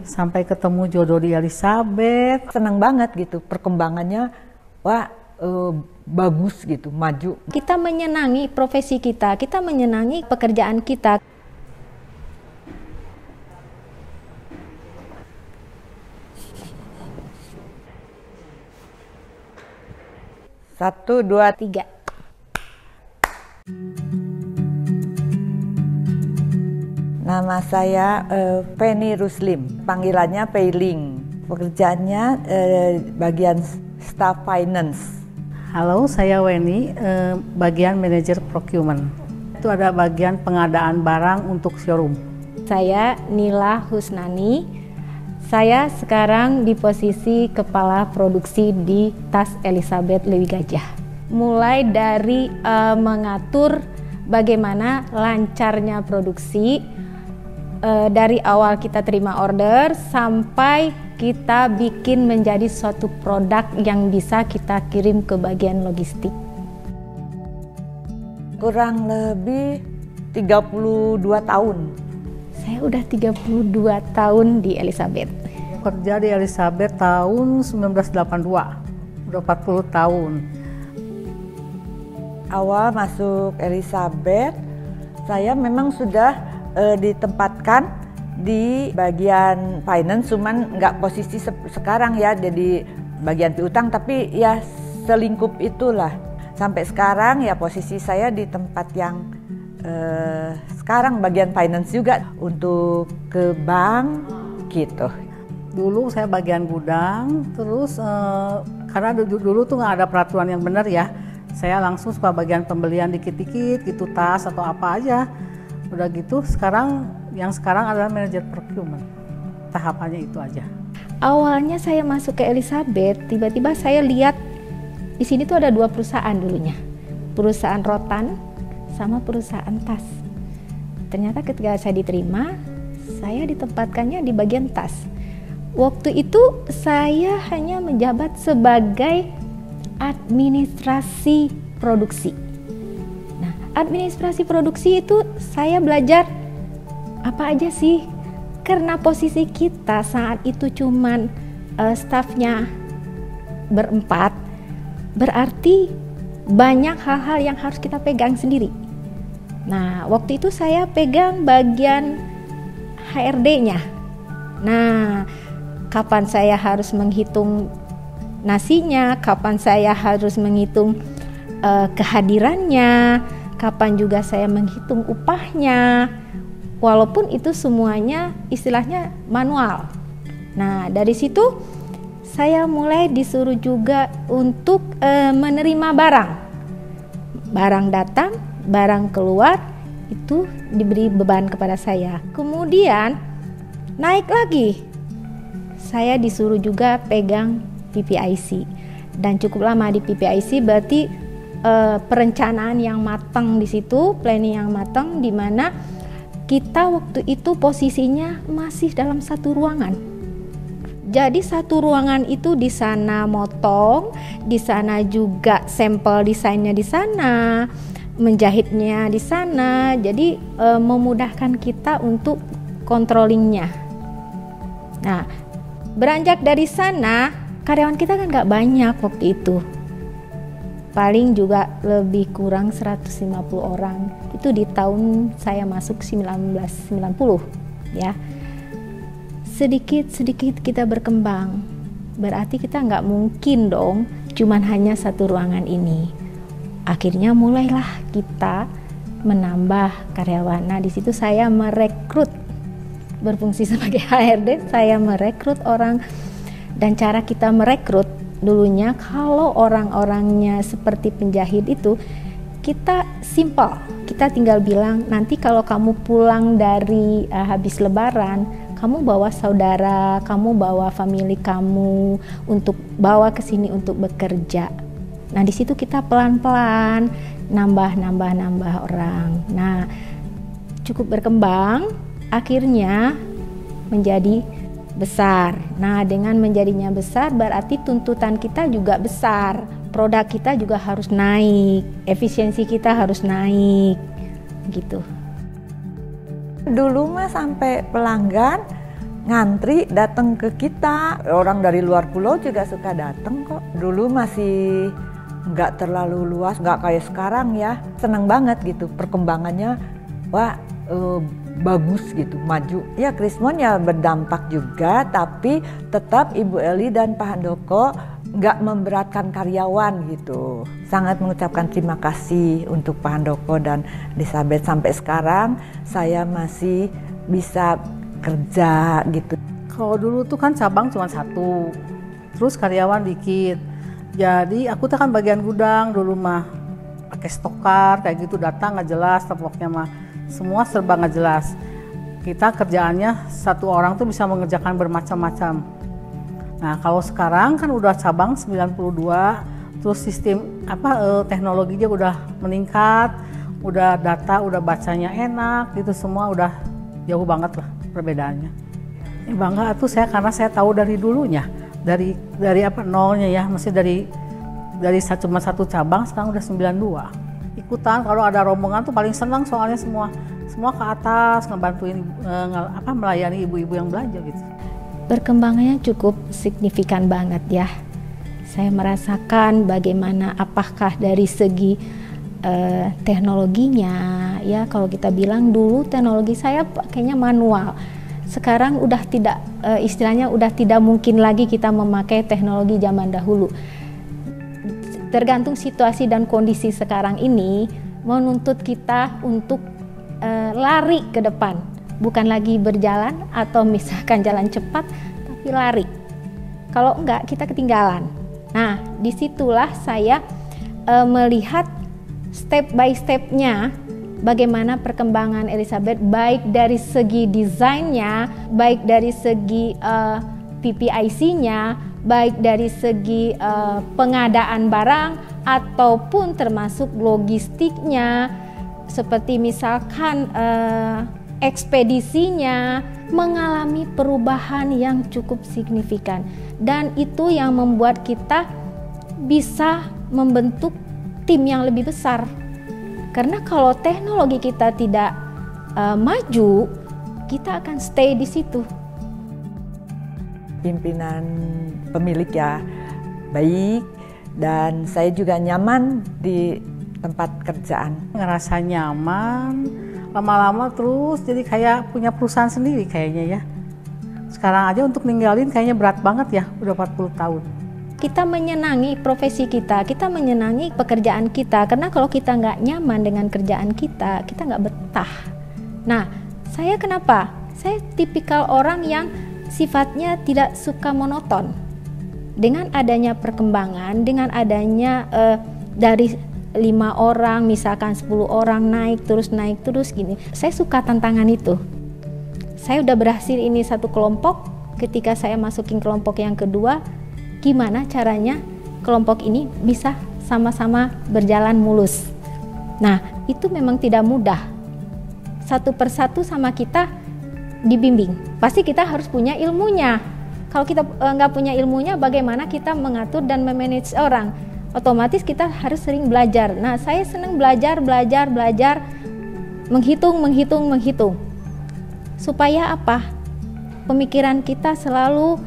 sampai ketemu jodoh di Elizabeth. Senang banget gitu perkembangannya, wah bagus gitu, maju. Kita menyenangi profesi kita menyenangi pekerjaan kita. Satu, dua, tiga. Nama saya Penny Ruslim, panggilannya Peiling. Pekerjaannya bagian staff finance. Halo, saya Weni, bagian manajer procurement. Itu ada bagian pengadaan barang untuk showroom. Saya Nila Husnani. Saya sekarang di posisi kepala produksi di tas Elizabeth Lewi Gajah. Mulai dari mengatur bagaimana lancarnya produksi, dari awal kita terima order sampai kita bikin menjadi suatu produk yang bisa kita kirim ke bagian logistik. Kurang lebih 32 tahun. Saya udah 32 tahun di Elizabeth. Kerja di Elizabeth tahun 1982, udah 40 tahun. Awal masuk Elizabeth, saya memang sudah ditempatkan di bagian finance, cuman nggak posisi sekarang ya, jadi bagian piutang, tapi ya selingkup itulah. Sampai sekarang ya posisi saya di tempat yang sekarang bagian finance juga untuk ke bank gitu. Dulu saya bagian gudang, terus karena dulu tuh nggak ada peraturan yang benar ya, saya langsung suka bagian pembelian dikit-dikit gitu, tas atau apa aja. Udah gitu sekarang adalah manajer procurement. Tahapannya itu aja. Awalnya saya masuk ke Elizabeth, tiba-tiba saya lihat di sini tuh ada 2 perusahaan dulunya. Perusahaan rotan sama perusahaan tas. Ternyata ketika saya diterima, saya ditempatkannya di bagian tas. Waktu itu saya hanya menjabat sebagai administrasi produksi. Administrasi produksi itu saya belajar apa aja sih, karena posisi kita saat itu cuman stafnya berempat, berarti banyak hal-hal yang harus kita pegang sendiri. Nah, waktu itu saya pegang bagian HRD-nya. Nah, kapan saya harus menghitung nasinya, kapan saya harus menghitung kehadirannya, kapan juga saya menghitung upahnya, walaupun itu semuanya istilahnya manual. Nah, dari situ saya mulai disuruh juga untuk menerima barang. Barang datang, barang keluar, itu diberi beban kepada saya. Kemudian naik lagi, saya disuruh juga pegang PPIC, dan cukup lama di PPIC, berarti perencanaan yang matang di situ, planning yang matang, di mana kita waktu itu posisinya masih dalam satu ruangan. Jadi satu ruangan itu di sana motong, di sana juga sampel desainnya di sana, menjahitnya di sana. Jadi memudahkan kita untuk controllingnya. Nah, beranjak dari sana, karyawan kita kan nggak banyak waktu itu. Paling juga lebih kurang 150 orang. Itu di tahun saya masuk 1990 ya. Sedikit-sedikit kita berkembang. Berarti kita nggak mungkin dong cuman hanya satu ruangan ini. Akhirnya mulailah kita menambah karyawan. Nah, di situ saya merekrut, berfungsi sebagai HRD, saya merekrut orang. Dan cara kita merekrut dulunya, kalau orang-orangnya seperti penjahit itu, kita simple. Kita tinggal bilang, nanti kalau kamu pulang dari habis lebaran, kamu bawa saudara, kamu bawa family kamu untuk bawa ke sini untuk bekerja. Nah, di situ kita pelan-pelan nambah orang. Nah, cukup berkembang, akhirnya menjadi besar. Nah, dengan menjadinya besar berarti tuntutan kita juga besar. Produk kita juga harus naik, efisiensi kita harus naik, gitu. Dulu mah sampai pelanggan ngantri datang ke kita. Orang dari luar pulau juga suka datang kok. Dulu masih nggak terlalu luas, nggak kayak sekarang ya. Senang banget gitu perkembangannya. Wah, bagus gitu, maju. Ya Krismon ya berdampak juga, tapi tetap Ibu Eli dan Pak Handoko nggak memberatkan karyawan gitu. Sangat mengucapkan terima kasih untuk Pak Handoko dan Elisabeth. Sampai sekarang saya masih bisa kerja gitu. Kalau dulu tuh kan cabang cuma satu, terus karyawan dikit. Jadi aku tuh kan bagian gudang dulu mah, pakai stokar kayak gitu, datang nggak jelas, tepoknya mah semua serba nggak jelas. Kita kerjaannya satu orang tuh bisa mengerjakan bermacam-macam. Nah kalau sekarang kan udah cabang 92, terus sistem teknologinya udah meningkat, udah data udah bacanya enak gitu, semua udah jauh banget lah perbedaannya. Ya bangga tuh saya karena saya tahu dari dulunya, dari nolnya ya, mesti dari cuma satu cabang sekarang udah 92. Ikutan kalau ada rombongan tuh paling senang, soalnya semua ke atas ngebantuin melayani ibu-ibu yang belanja gitu. Perkembangannya cukup signifikan banget ya. Saya merasakan bagaimana apakah dari segi teknologinya ya, kalau kita bilang dulu teknologi saya pakainya manual. Sekarang udah tidak istilahnya udah tidak mungkin lagi kita memakai teknologi zaman dahulu. Tergantung situasi dan kondisi sekarang ini menuntut kita untuk lari ke depan, bukan lagi berjalan atau misalkan jalan cepat, tapi lari. Kalau enggak kita ketinggalan. Nah, disitulah saya melihat step by stepnya bagaimana perkembangan Elisabeth, baik dari segi desainnya, baik dari segi PPIC-nya, baik dari segi pengadaan barang ataupun termasuk logistiknya, seperti misalkan ekspedisinya mengalami perubahan yang cukup signifikan, dan itu yang membuat kita bisa membentuk tim yang lebih besar. Karena kalau teknologi kita tidak maju, kita akan stay di situ. Pimpinan pemilik ya baik, dan saya juga nyaman di tempat kerjaan. Ngerasa nyaman, lama-lama terus jadi kayak punya perusahaan sendiri kayaknya ya. Sekarang aja untuk ninggalin kayaknya berat banget ya, udah 40 tahun. Kita menyenangi profesi kita menyenangi pekerjaan kita, karena kalau kita nggak nyaman dengan kerjaan kita nggak betah. Nah, saya kenapa? Saya tipikal orang yang sifatnya tidak suka monoton. Dengan adanya perkembangan, dengan adanya dari 5 orang, misalkan 10 orang naik terus gini, saya suka tantangan itu. Saya udah berhasil ini satu kelompok, ketika saya masukin kelompok yang kedua, gimana caranya kelompok ini bisa sama-sama berjalan mulus. Nah, itu memang tidak mudah. Satu persatu sama kita dibimbing. Pasti kita harus punya ilmunya. Kalau kita nggak punya ilmunya, bagaimana kita mengatur dan memanage orang? Otomatis kita harus sering belajar. Nah, saya senang belajar, menghitung. Supaya apa? Pemikiran kita selalu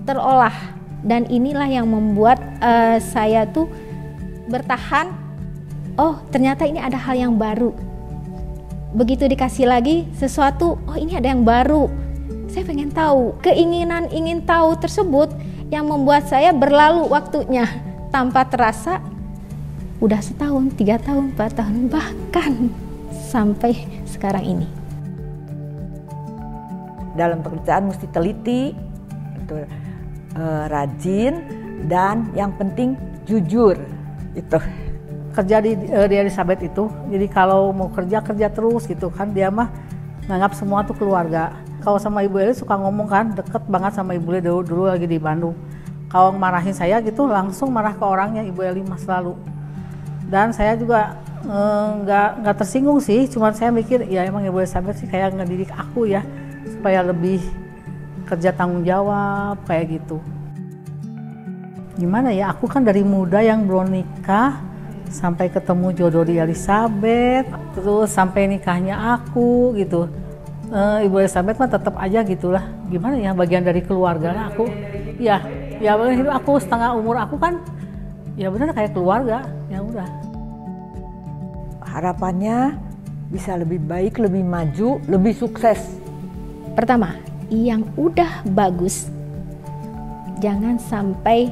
terolah. Dan inilah yang membuat saya tuh bertahan. Oh, ternyata ini ada hal yang baru. Begitu dikasih lagi sesuatu, oh ini ada yang baru. Saya pengen tahu. Keinginan ingin tahu tersebut yang membuat saya berlalu waktunya tanpa terasa. Udah setahun, 3 tahun, 4 tahun, bahkan sampai sekarang ini. Dalam pekerjaan mesti teliti, rajin, dan yang penting jujur. Itu kerja di Elisabeth itu, jadi kalau mau kerja terus gitu kan, dia mah nganggap semua tuh keluarga. Kalau sama Ibu Eli suka ngomong kan, deket banget sama Ibu Eli dulu lagi di Bandung. Kalau marahin saya gitu langsung marah ke orangnya Ibu Eli mas selalu. Dan saya juga nggak tersinggung sih, cuman saya mikir ya emang Ibu Elisabeth sih kayak ngedidik aku ya supaya lebih kerja tanggung jawab kayak gitu. Gimana ya, aku kan dari muda yang belum nikah sampai ketemu jodoh di Elisabeth, terus sampai nikahnya aku gitu. Ibu Elizabeth mah tetap aja gitulah. Gimana ya, bagian dari keluarga lah aku. Ya, ya hidup aku setengah umur aku kan, ya benar kayak keluarga. Ya udah. Harapannya bisa lebih baik, lebih maju, lebih sukses. Pertama, yang udah bagus, jangan sampai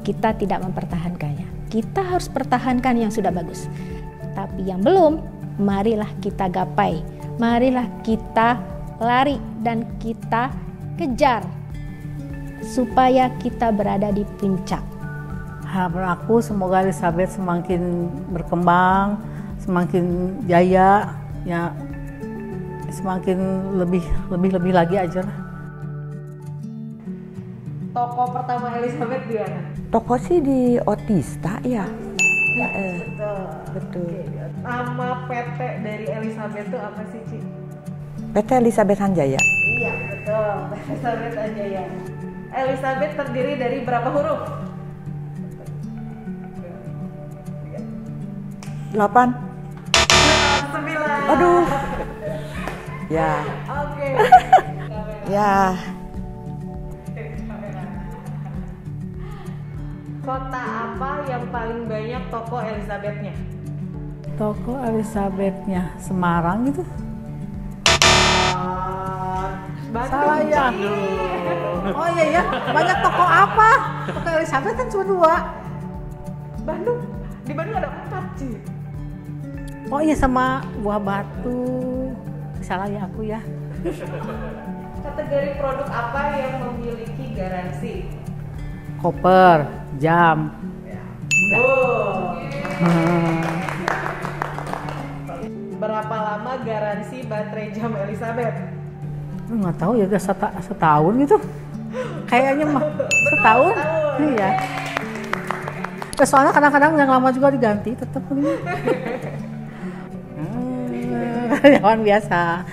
kita tidak mempertahankannya. Kita harus pertahankan yang sudah bagus. Tapi yang belum, marilah kita gapai. Marilah kita lari dan kita kejar supaya kita berada di puncak. Harapan aku semoga Elizabeth semakin berkembang, semakin jaya, ya semakin lebih lagi aja lah. Toko pertama Elizabeth di mana? Toko sih di Otista ya. Betul. Nama PT dari Elizabeth itu apa sih, Ci? PT Elizabeth Hanjaya. Iya, betul. Elizabeth Hanjaya. Elizabeth terdiri dari berapa huruf? 8. 9. Aduh. Ya. Oke. Ya. Kota apa yang paling banyak toko Elizabeth-nya? Toko Elizabeth-nya Semarang gitu. Salah ya. Oh iya ya, banyak toko apa? Toko Elizabeth kan cuma 2. Bandung. Di Bandung ada 4, Ci. Oh iya, sama Buah Batu. Salah ya aku ya. Kategori produk apa yang memiliki garansi? Koper, jam. Oh. Berapa lama garansi baterai jam Elizabeth? Nggak tahu ya, udah setahun gitu. Kayaknya mah setahun. Iya. Soalnya kadang-kadang yang lama juga diganti tetap ini. Karyawan biasa.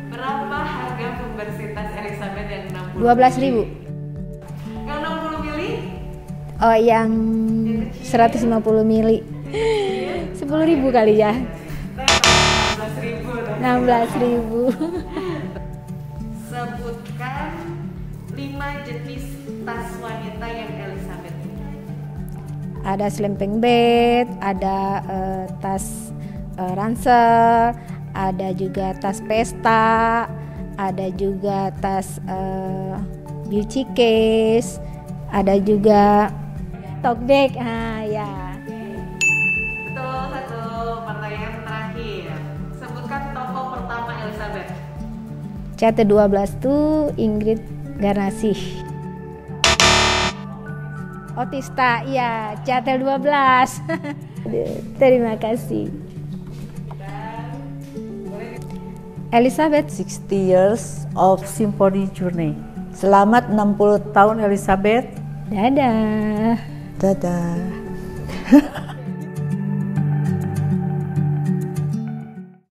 Berapa harga pembersih tas Elizabeth yang 60? 12.000. Yang 60 mili? Oh, yang 150 mili. 10.000 kali ya. 16.000. Sebutkan 5 jenis tas wanita yang Elizabeth punya. Ada sleeping bag, ada tas ransel, ada juga tas pesta, ada juga tas beauty case, ada juga tote bag. Ya. Betul, satu pertanyaan terakhir. Sebutkan toko pertama Elizabeth. CT12 tuh Ingrid Garnasih. Otista, ya, CT12. Terima kasih. Elizabeth 60 years of Symphony Journey. selamat 60 Tahun Elizabeth. Dadah. Dadah.